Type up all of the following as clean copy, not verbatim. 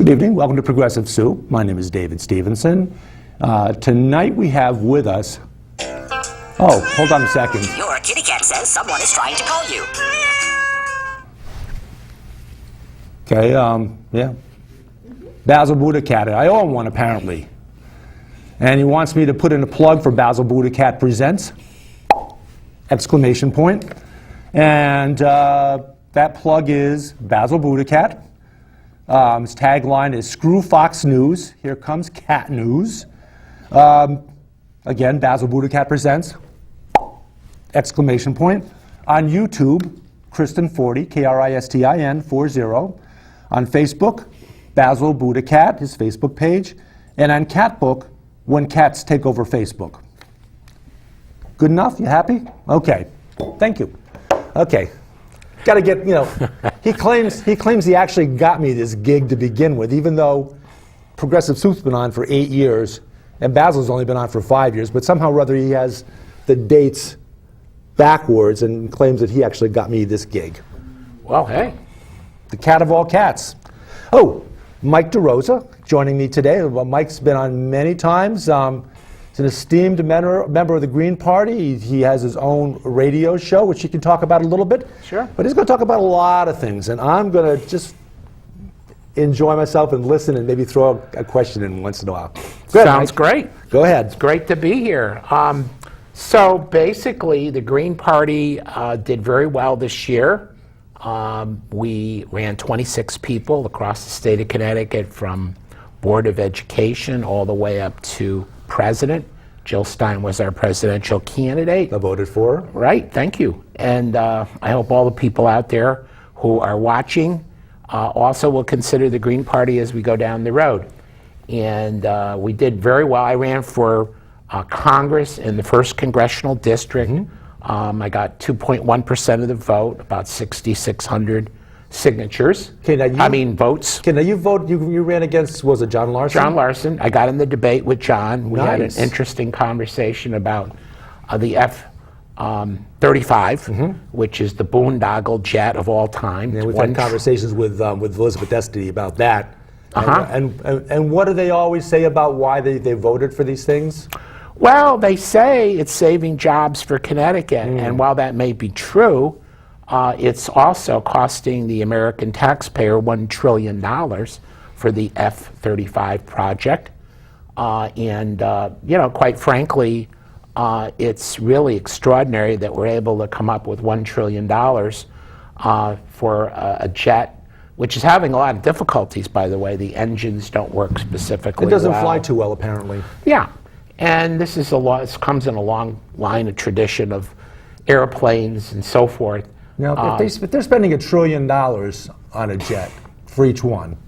Good evening. Welcome to Progressive Soup. My name is David Stevenson. Tonight we have with us... Oh, hold on a second. Your kitty cat says someone is trying to call you. Okay, yeah. Basil BuddhaCat. I owe him one, apparently. And he wants me to put in a plug for Basil BuddhaCat Presents! Exclamation point. And that plug is Basil BuddhaCat. His tagline is Screw Fox News. Here comes cat news. Again, Basil BuddhaCat Presents! Exclamation point. On YouTube, Kristen40, Kristin 40. On Facebook, Basil BuddhaCat, his Facebook page. And on Catbook, When Cats Take Over Facebook. Good enough? You happy? Okay. Thank you. Okay. Got to get, he claims he actually got me this gig to begin with, even though Progressive Soup's been on for 8 years, and Basil's only been on for 5 years, but somehow or other he has the dates backwards and claims that he actually got me this gig. Well, hey. The cat of all cats. Oh, Mike DeRosa joining me today. Mike's been on many times. He's an esteemed member of the Green Party. He has his own radio show, which he can talk about a little bit. Sure. But he's going to talk about a lot of things, and I'm going to just enjoy myself and listen and maybe throw a question in once in a while. Go ahead, Sounds Mike. great. Go ahead. It's great to be here. So basically, the Green Party did very well this year. We ran 26 people across the state of Connecticut, from Board of Education all the way up to President. Jill Stein was our presidential candidate. I voted for her. Right, thank you. And I hope all the people out there who are watching also will consider the Green Party as we go down the road. And we did very well. I ran for Congress in the 1st Congressional District. I got 2.1% of the vote, about 6,600 signatures. Votes. Okay, now you ran against, was it John Larson? John Larson. I got in the debate with John. We had an Nice. interesting conversation about the F-35, which is the boondoggle jet of all time. Yeah, It's we've one had conversations with Elizabeth Destiny about that. Uh-huh. And what do they always say about why they voted for these things? Well, they say it's saving jobs for Connecticut, and while that may be true, it's also costing the American taxpayer $1 trillion for the F-35 project. Quite frankly, it's really extraordinary that we're able to come up with $1 trillion for a jet, which is having a lot of difficulties, by the way. The engines don't work specifically It doesn't well. fly too well, apparently. Yeah. And this comes in a long line of tradition of airplanes and so forth. Now, if they're spending $1 trillion on a jet for each one,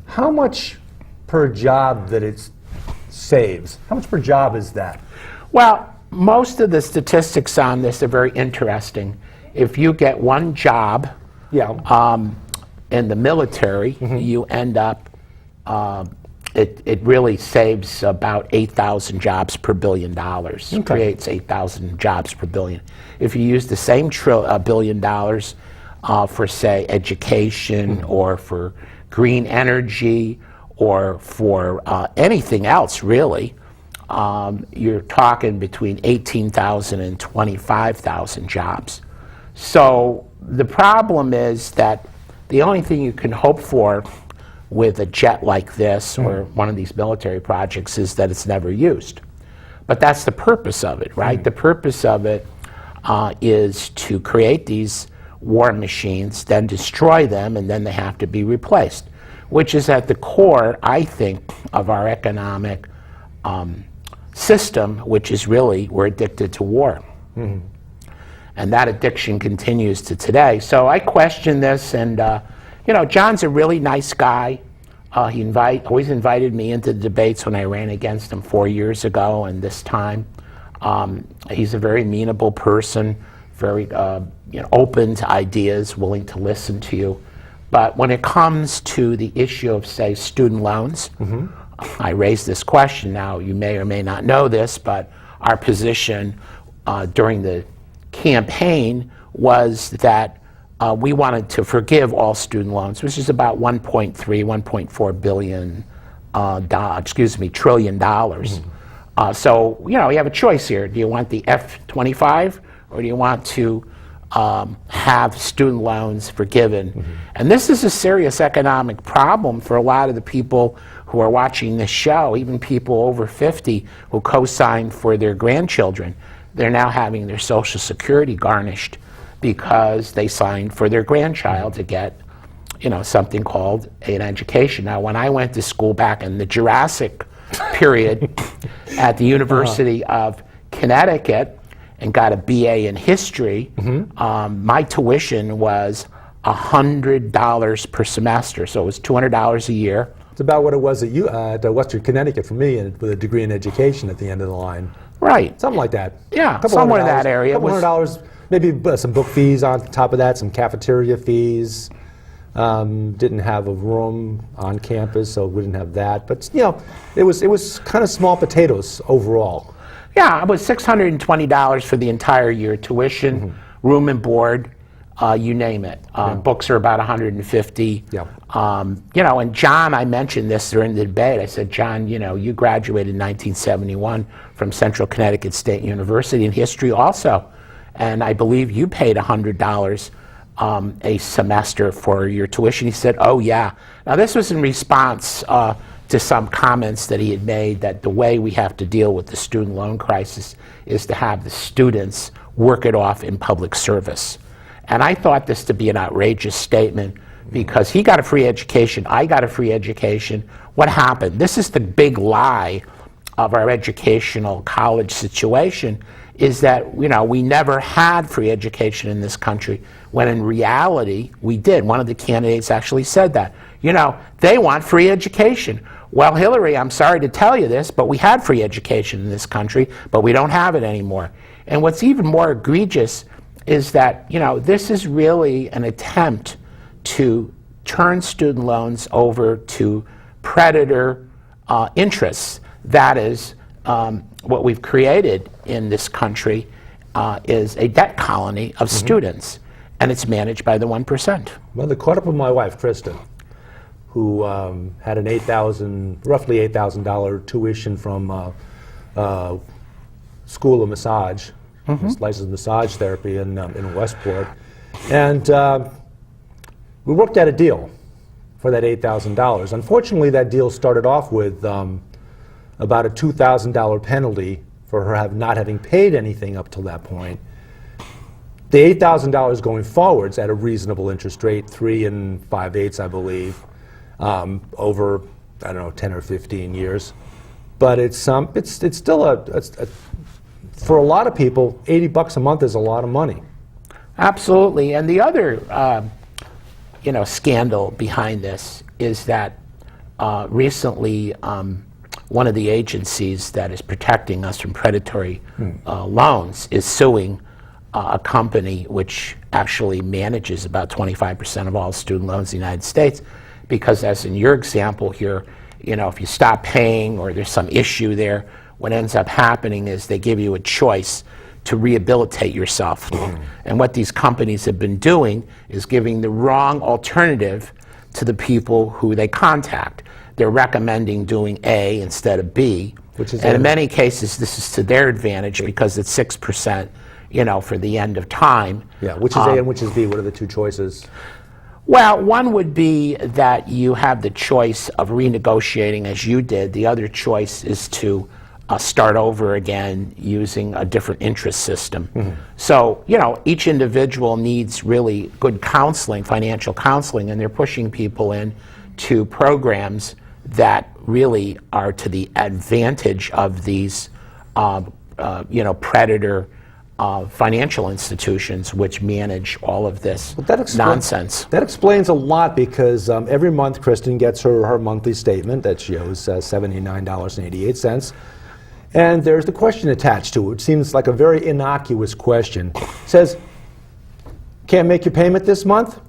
how much per job that it saves? How much per job is that? Well, most of the statistics on this are very interesting. If you get one job in the military, you end up it really saves about 8,000 jobs per $1 billion. Okay. Creates 8,000 jobs per billion. If you use the same $1 billion for, say, education or for green energy or for anything else, really, you're talking between 18,000 and 25,000 jobs. So the problem is that the only thing you can hope for with a jet like this or one of these military projects is that it's never used. But that's the purpose of it, right? The purpose of it is to create these war machines, then destroy them, and then they have to be replaced, which is at the core, I think, of our economic system, which is really, we're addicted to war. And that addiction continues to today. So I question this, and John's a really nice guy. He always invited me into the debates when I ran against him 4 years ago, and this time. He's a very amenable person, very open to ideas, willing to listen to you. But when it comes to the issue of, say, student loans, I raised this question. Now, you may or may not know this, but our position during the campaign was that we wanted to forgive all student loans, which is about 1.4 billion trillion dollars. So, you know, you have a choice here. Do you want the F-25 or do you want to have student loans forgiven? And this is a serious economic problem for a lot of the people who are watching this show, even people over 50 who co-signed for their grandchildren. They're now having their Social Security garnished because they signed for their grandchild to get, you know, something called an education. Now, when I went to school back in the Jurassic period at the University of Connecticut and got a BA in history, my tuition was $100 per semester, so it was $200 a year. It's about what it was at Western Connecticut for me, and with a degree in education at the end of the line. Right. Something like that. Yeah, somewhere in that area. A couple $100, maybe some book fees on top of that, some cafeteria fees. Didn't have a room on campus, so we didn't have that. But you know, it was kind of small potatoes overall. Yeah, it was $620 for the entire year, tuition, room and board, you name it. Books are about $150. Yeah. You know, and John, I mentioned this during the debate. I said, John, you know, you graduated in 1971 from Central Connecticut State University in history also, and I believe you paid $100 a semester for your tuition. He said, oh yeah. Now this was in response to some comments that he had made that the way we have to deal with the student loan crisis is to have the students work it off in public service. And I thought this to be an outrageous statement because he got a free education, I got a free education. What happened? This is the big lie of our educational college situation, is that, you know, we never had free education in this country, when in reality we did. One of the candidates actually said that. You know, they want free education. Well, Hillary, I'm sorry to tell you this, but we had free education in this country, but we don't have it anymore. And what's even more egregious is that, you know, this is really an attempt to turn student loans over to predator interests. That is, what we've created in this country is a debt colony of students, and it's managed by the 1%. Well, they caught up with my wife, Kristen, who had an roughly $8,000 tuition from School of Massage, licensed massage therapy in Westport, and we worked out a deal for that $8,000. Unfortunately, that deal started off with about a $2,000 penalty for her not having paid anything up till that point. The $8,000 going forwards at a reasonable interest rate, 3 5/8, I believe, over, I don't know, 10 or 15 years. But it's still for a lot of people, $80 a month is a lot of money. Absolutely. And the other you know, scandal behind this is that recently one of the agencies that is protecting us from predatory loans is suing a company which actually manages about 25% of all student loans in the United States, because as in your example here, you know, if you stop paying or there's some issue there, what ends up happening is they give you a choice to rehabilitate yourself. And what these companies have been doing is giving the wrong alternative to the people who they contact. They're recommending doing A instead of B, and in many cases this is to their advantage because it's 6%, you know, for the end of time. Yeah, which is A and which is B? What are the two choices? Well, one would be that you have the choice of renegotiating as you did. The other choice is to start over again using a different interest system. So, you know, each individual needs really good counseling, financial counseling, and they're pushing people in to programs that really are to the advantage of these, you know, predator financial institutions which manage all of this nonsense. That explains a lot, because every month Kristen gets her monthly statement that shows $79.88. And there's the question attached to it, which seems like a very innocuous question. It says, can't make your payment this month?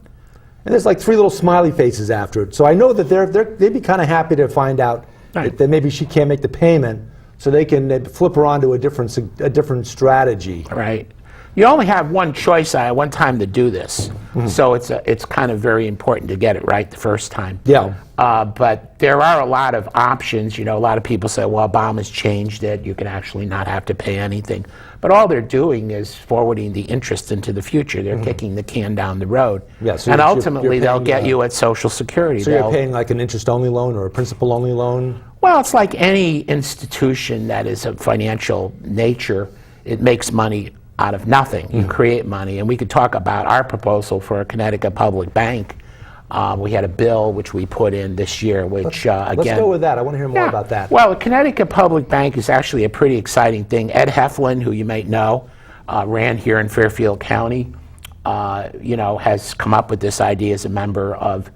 And there's like 3 little smiley faces after it. So I know that they'd be kind of happy to find out that maybe she can't make the payment, so they can flip her onto a different strategy. Right. You only have one choice at one time to do this. So it's kind of very important to get it right the first time. Yeah. But there are a lot of options. You know, a lot of people say, well, Obama's changed it. You can actually not have to pay anything. But all they're doing is forwarding the interest into the future. They're kicking the can down the road. Yeah, so and you're ultimately, they'll get you at Social Security. So you're paying like an interest-only loan or a principal-only loan? Well, it's like any institution that is of financial nature. It makes money out of nothing. You create money. And we could talk about our proposal for a Connecticut public bank. We had a bill which we put in this year, which again... Let's go with that. I want to hear more about that. Well, the Connecticut Public Bank is actually a pretty exciting thing. Ed Heflin, who you might know, ran here in Fairfield County, has come up with this idea as a member of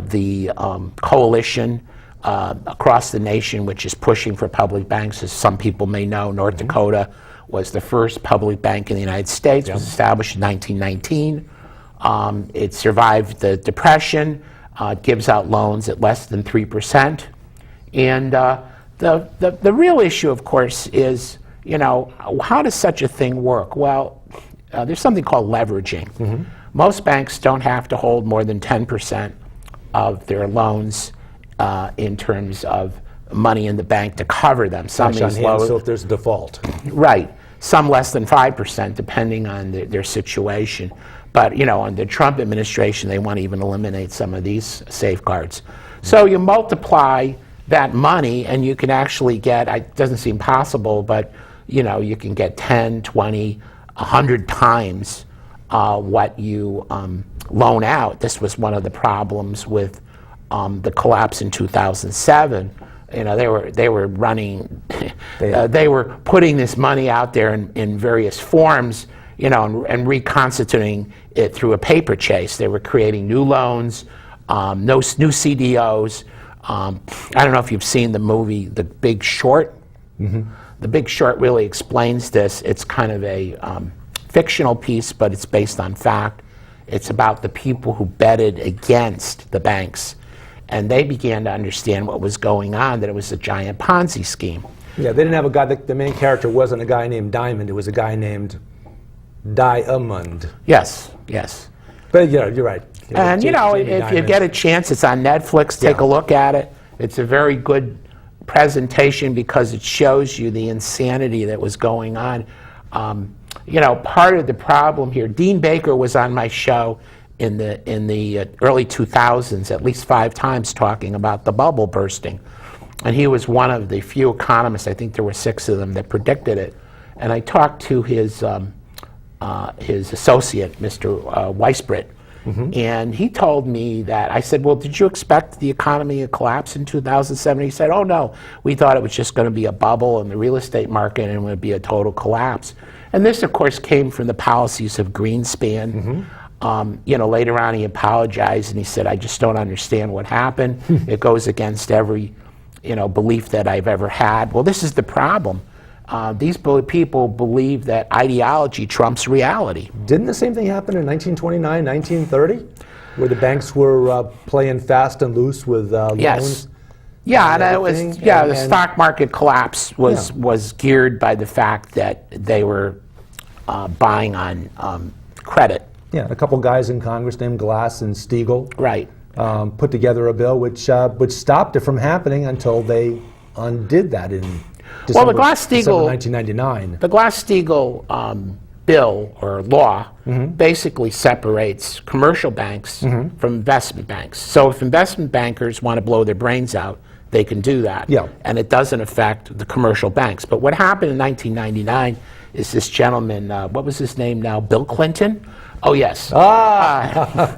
the coalition across the nation, which is pushing for public banks. As some people may know, North Dakota was the first public bank in the United States. It was established in 1919. It survived the Depression. It gives out loans at less than 3%. And the real issue, of course, is, how does such a thing work? Well, there's something called leveraging. Most banks don't have to hold more than 10% of their loans in terms of money in the bank to cover them. Cash on hand, so if there's a default. Right. Some less than 5%, depending on their situation. But, under the Trump administration, they want to even eliminate some of these safeguards. So you multiply that money, and you can actually get, it doesn't seem possible, but, you can get 10, 20, 100 times what you loan out. This was one of the problems with the collapse in 2007. They were running, they were putting this money out there in various forms, and reconstituting it through a paper chase. They were creating new loans, new CDOs. I don't know if you've seen the movie The Big Short. The Big Short really explains this. It's kind of a fictional piece, but it's based on fact. It's about the people who betted against the banks. And they began to understand what was going on, that it was a giant Ponzi scheme. Yeah, they didn't have a guy, the main character wasn't a guy named Diamond, it was a guy named Diamond. Yes. But you're right. And if you get a chance, it's on Netflix, take a look at it. It's a very good presentation because it shows you the insanity that was going on. Part of the problem here, Dean Baker was on my show in the early 2000s, at least 5 times, talking about the bubble bursting. And he was one of the few economists, I think there were 6 of them, that predicted it. And I talked to his associate, Mr. Weisbrot, and he told me that, I said, well, did you expect the economy to collapse in 2007? He said, oh no, we thought it was just going to be a bubble in the real estate market and it would be a total collapse. And this, of course, came from the policies of Greenspan. Later on he apologized and he said, I just don't understand what happened. It goes against every, belief that I've ever had. Well, this is the problem. These people believe that ideology trumps reality. Didn't the same thing happen in 1929, 1930? Where the banks were playing fast and loose with loans? Yes. Yeah, and it was, the stock market collapse was geared by the fact that they were buying on credit. Yeah, a couple guys in Congress named Glass and Stiegel put together a bill which stopped it from happening until they undid that in December 1999. The Glass-Steagall bill or law basically separates commercial banks from investment banks. So if investment bankers want to blow their brains out, they can do that. Yeah. And it doesn't affect the commercial banks. But what happened in 1999 is this gentleman, what was his name now, Bill Clinton? Oh, yes.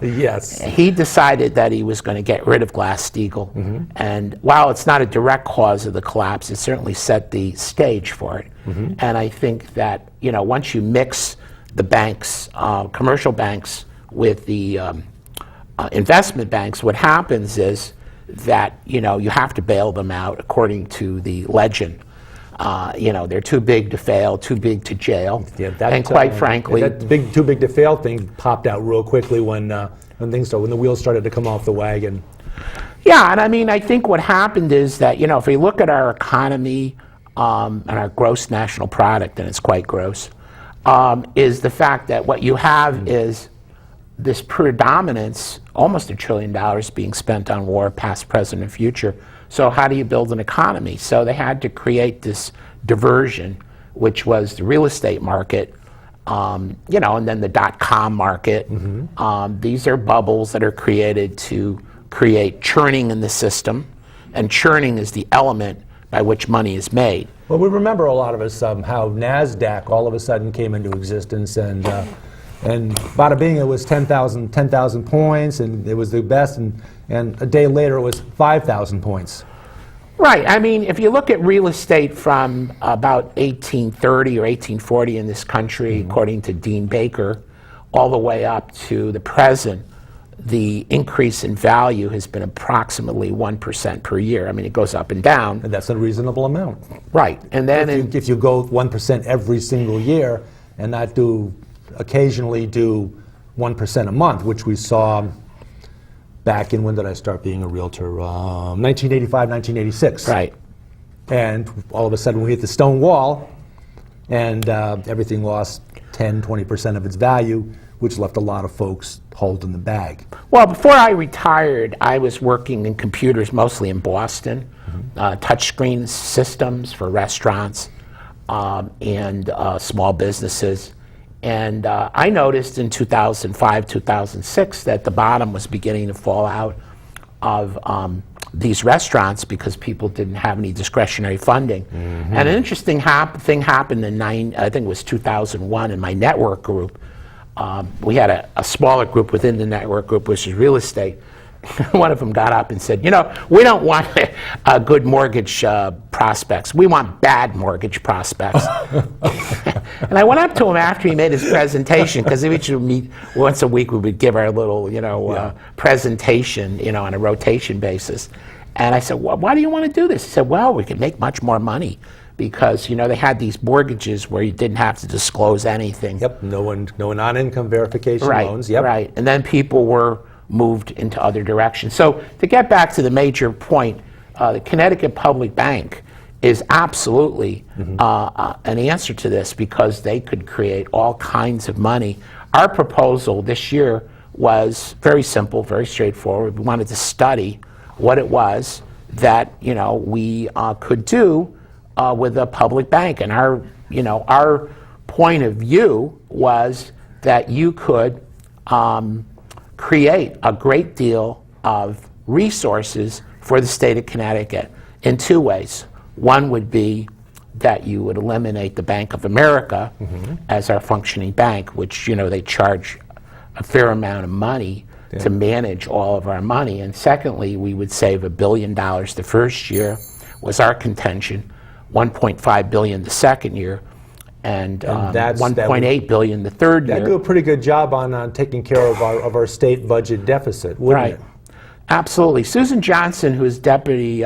Yes. He decided that he was going to get rid of Glass-Steagall. And while it's not a direct cause of the collapse, it certainly set the stage for it. And I think that, once you mix the banks, commercial banks, with the investment banks, what happens is that, you have to bail them out according to the legend. They're too big to fail, too big to jail. Yeah, and quite frankly, that too big to fail thing popped out real quickly when the wheels started to come off the wagon. Yeah, and I think what happened is that, if we look at our economy and our gross national product, and it's quite gross, is the fact that what you have is this predominance, almost $1 trillion being spent on war, past, present, and future. So how do you build an economy? So they had to create this diversion, which was the real estate market, and then the dot-com market. These are bubbles that are created to create churning in the system, and churning is the element by which money is made. Well, we remember, a lot of us, how NASDAQ all of a sudden came into existence, and bada bing, it was 10,000 points, and it was the best, and a day later it was 5,000 points. Right. I mean, if you look at real estate from about 1830 or 1840 in this country, according to Dean Baker, all the way up to the present, the increase in value has been approximately 1% per year. I mean, it goes up and down. And that's a reasonable amount. Right. And then if you go 1% every single year and not occasionally do 1% a month, which we saw back in, when did I start being a realtor? 1985, 1986. Right. And all of a sudden we hit the stone wall, and everything lost 10, 20% of its value, which left a lot of folks holding the bag. Well, before I retired, I was working in computers, mostly in Boston, touchscreen systems for restaurants and small businesses. And I noticed in 2005, 2006 that the bottom was beginning to fall out of these restaurants because people didn't have any discretionary funding. And an interesting thing happened in I think it was 2001 in my network group. We had a smaller group within the network group, which is real estate. One of them got up and said, we don't want good mortgage prospects. We want bad mortgage prospects. And I went up to him after he made his presentation, because we would meet once a week. We would give our little, presentation, on a rotation basis. And I said, well, why do you want to do this? He said, well, we can make much more money, because they had these mortgages where you didn't have to disclose anything. Yep, no non-income verification loans. Yep. Right, and then people were moved into other directions. So to get back to the major point, the Connecticut Public Bank is absolutely an answer to this, because they could create all kinds of money. Our proposal this year was very simple, very straightforward. We wanted to study what it was that we could do with a public bank, and our point of view was that you could create a great deal of resources for the state of Connecticut in two ways. One would be that you would eliminate the Bank of America as our functioning bank, which they charge a fair amount of money to manage all of our money. And secondly, we would save $1 billion the first year, was our contention, $1.5 billion the second year, and $1.8 billion the third year. That'd do a pretty good job on taking care of our state budget deficit, wouldn't it? Absolutely. Susan Johnson, who is Deputy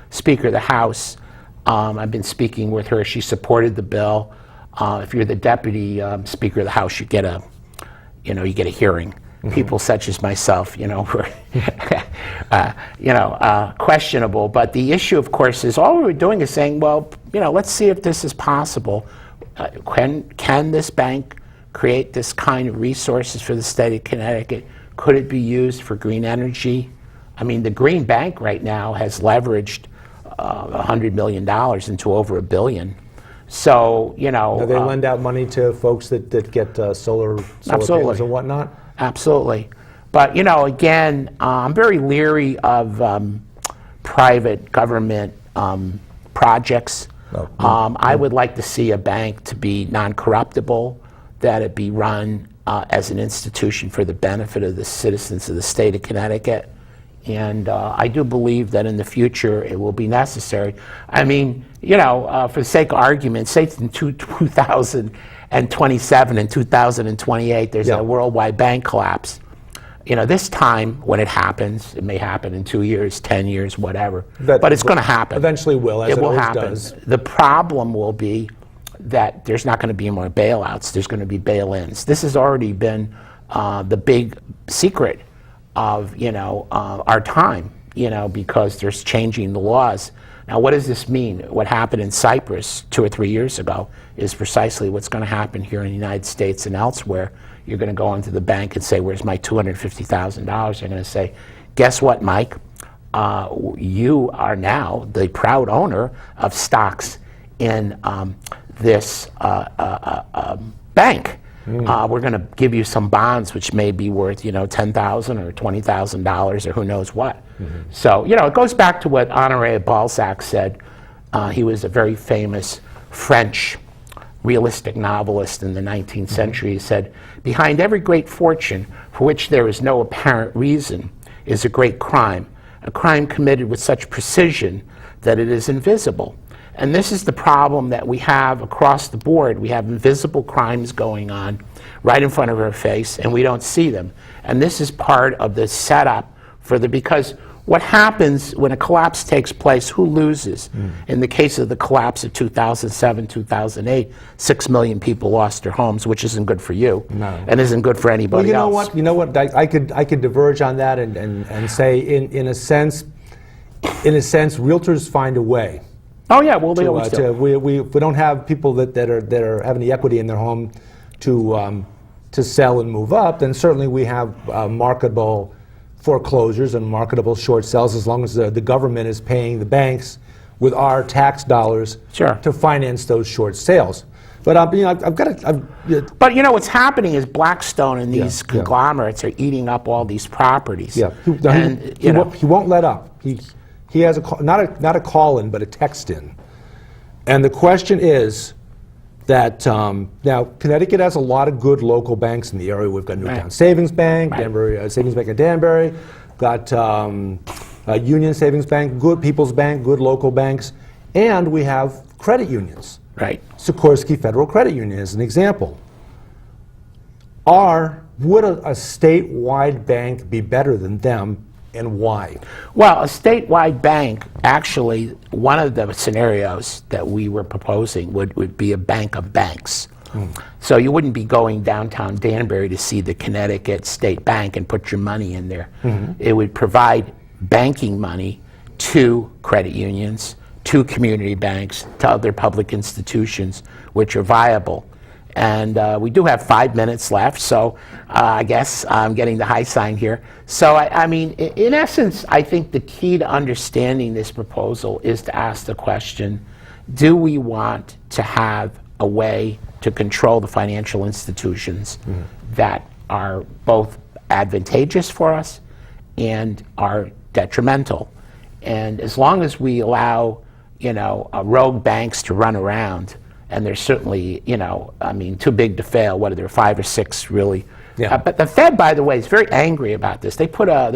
Speaker of the House, I've been speaking with her. She supported the bill. If you're the Deputy Speaker of the House, you get a hearing. People such as myself, were questionable. But the issue, of course, is all we were doing is saying, well, let's see if this is possible. Can this bank create this kind of resources for the state of Connecticut? Could it be used for green energy? I mean, the Green Bank right now has leveraged $100 million into over $1 billion. So, do they lend out money to folks that get solar panels and whatnot? Absolutely. But, again, I'm very leery of private government projects. I would like to see a bank to be non-corruptible, that it be run as an institution for the benefit of the citizens of the state of Connecticut. And I do believe that in the future it will be necessary. I mean, for the sake of argument, say in 2027 and 2028 there's a worldwide bank collapse. This time when it happens, it may happen in 2 years, 10 years, whatever, but it's going to happen. Eventually will, as it always happen. Does. The problem will be that there's not going to be more bailouts. There's going to be bail-ins. This has already been the big secret of our time, because there's changing the laws. Now, what does this mean? What happened in Cyprus 2 or 3 years ago is precisely what's going to happen here in the United States and elsewhere. You're going to go into the bank and say, where's my $250,000? They're going to say, guess what, Mike? You are now the proud owner of stocks in this bank. We're going to give you some bonds which may be worth, $10,000 or $20,000 or who knows what. So, it goes back to what Honoré Balzac said. He was a very famous French realistic novelist in the 19th century. He said, behind every great fortune for which there is no apparent reason is a great crime, a crime committed with such precision that it is invisible. And this is the problem that we have across the board. We have invisible crimes going on right in front of our face, and we don't see them. And this is part of the setup because what happens when a collapse takes place, who loses? In the case of the collapse of 2007, 2008, 6 million people lost their homes, which isn't good for you, and isn't good for anybody else. You know what? I could diverge on that and say, in a sense, realtors find a way. Oh yeah, well they always do. We don't have people that are having the equity in their home to sell and move up. Then certainly we have marketable foreclosures and marketable short sales, as long as the government is paying the banks with our tax dollars to finance those short sales. But I've got to. But what's happening is Blackstone and these conglomerates are eating up all these properties. Yeah, he won't let up. He has not a call in, but a text in. And the question is that now Connecticut has a lot of good local banks in the area. We've got Newtown Savings Bank, Danbury Savings Bank in Danbury, got Union Savings Bank, good People's Bank, good local banks, and we have credit unions. Right. Sikorsky Federal Credit Union is an example. Would a statewide bank be better than them, and why? Well, a statewide bank, actually, one of the scenarios that we were proposing would be a bank of banks. So you wouldn't be going downtown Danbury to see the Connecticut State Bank and put your money in there. It would provide banking money to credit unions, to community banks, to other public institutions which are viable. And we do have 5 minutes left, so I guess I'm getting the high sign here. So, I mean, in essence, I think the key to understanding this proposal is to ask the question, do we want to have a way to control the financial institutions that are both advantageous for us and are detrimental? And as long as we allow, rogue banks to run around, and there's certainly, too big to fail. What are there, 5 or 6 really? Yeah. But the Fed, by the way, is very angry about this. There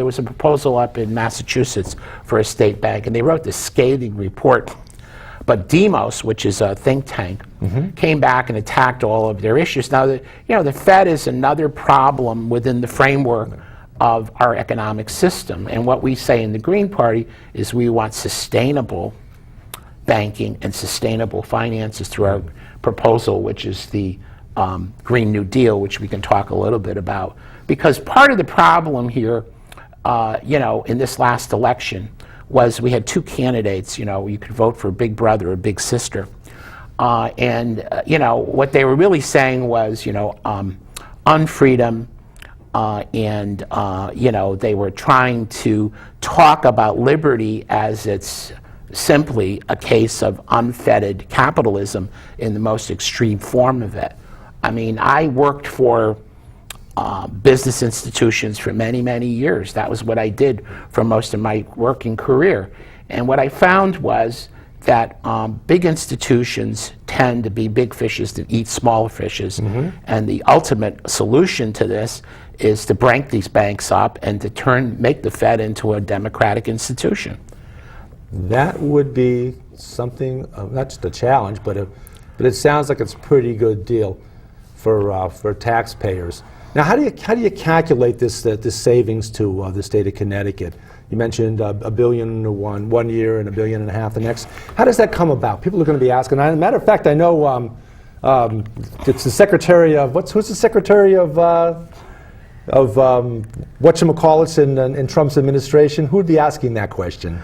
was a proposal up in Massachusetts for a state bank, and they wrote this scathing report. But Demos, which is a think tank, came back and attacked all of their issues. Now, the Fed is another problem within the framework of our economic system. And what we say in the Green Party is we want sustainable banking and sustainable finances through our proposal, which is the Green New Deal, which we can talk a little bit about. Because part of the problem here, in this last election, was we had 2 candidates. You could vote for Big Brother or Big Sister. And what they were really saying was, unfreedom, and they were trying to talk about liberty as it's simply a case of unfettered capitalism in the most extreme form of it. I mean, I worked for business institutions for many, many years. That was what I did for most of my working career. And what I found was that big institutions tend to be big fishes that eat smaller fishes. And the ultimate solution to this is to break these banks up and to make the Fed into a democratic institution. That would be something, not just a challenge, but it sounds like it's a pretty good deal for taxpayers. Now, how do you calculate this savings to the state of Connecticut? You mentioned $1 billion one year and $1.5 billion the next. How does that come about? People are going to be asking. As a matter of fact, I know it's the secretary of who's the secretary of whatchamacallits in Trump's administration? Who would be asking that question?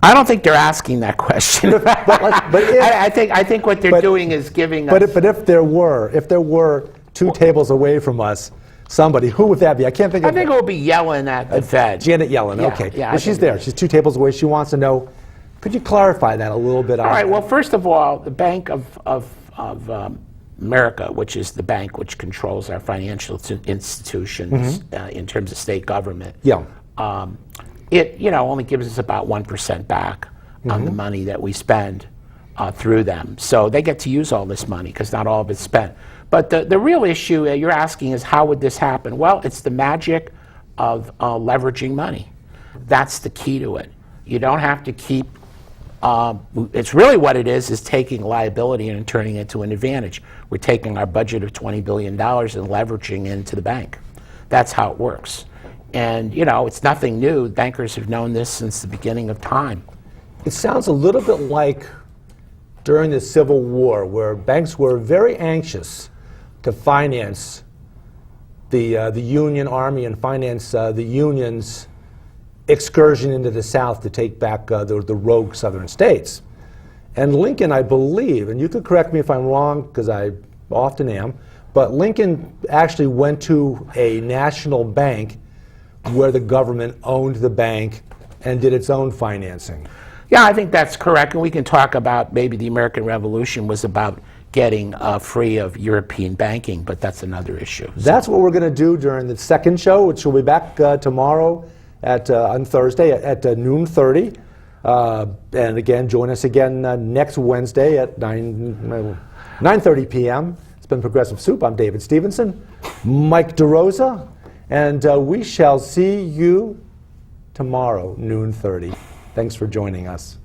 I don't think they're asking that question. I think what they're doing is giving us. But if there were two tables away from us, somebody, who would that be? I can't think of. I think it will be Yellen at the Fed. Janet Yellen. Yeah, Okay. yeah, Well, she's there. She's 2 tables away. She wants to know. Could you clarify that a little bit? All right. Well, first of all, the Bank of America, which is the bank which controls our financial institutions in terms of state government. Yeah. It only gives us about 1% back on the money that we spend through them. So they get to use all this money because not all of it's spent. But the real issue you're asking is, how would this happen? Well, it's the magic of leveraging money. That's the key to it. You don't have to keep, it's really what it is taking liability and turning it to an advantage. We're taking our budget of $20 billion and leveraging into the bank. That's how it works. And, it's nothing new. Bankers have known this since the beginning of time. It sounds a little bit like during the Civil War, where banks were very anxious to finance the Union Army and finance the Union's excursion into the South to take back the rogue Southern states. And Lincoln, I believe, and you could correct me if I'm wrong, because I often am, but Lincoln actually went to a national bank where the government owned the bank and did its own financing. Yeah, I think that's correct. And we can talk about maybe the American Revolution was about getting free of European banking, but that's another issue. That's what we're going to do during the second show, which will be back tomorrow on Thursday at noon 30. And again, join us again next Wednesday at 9:30 p.m. It's been Progressive Soup. I'm David Stevenson, Mike DeRosa, and we shall see you tomorrow, noon 30. Thanks for joining us.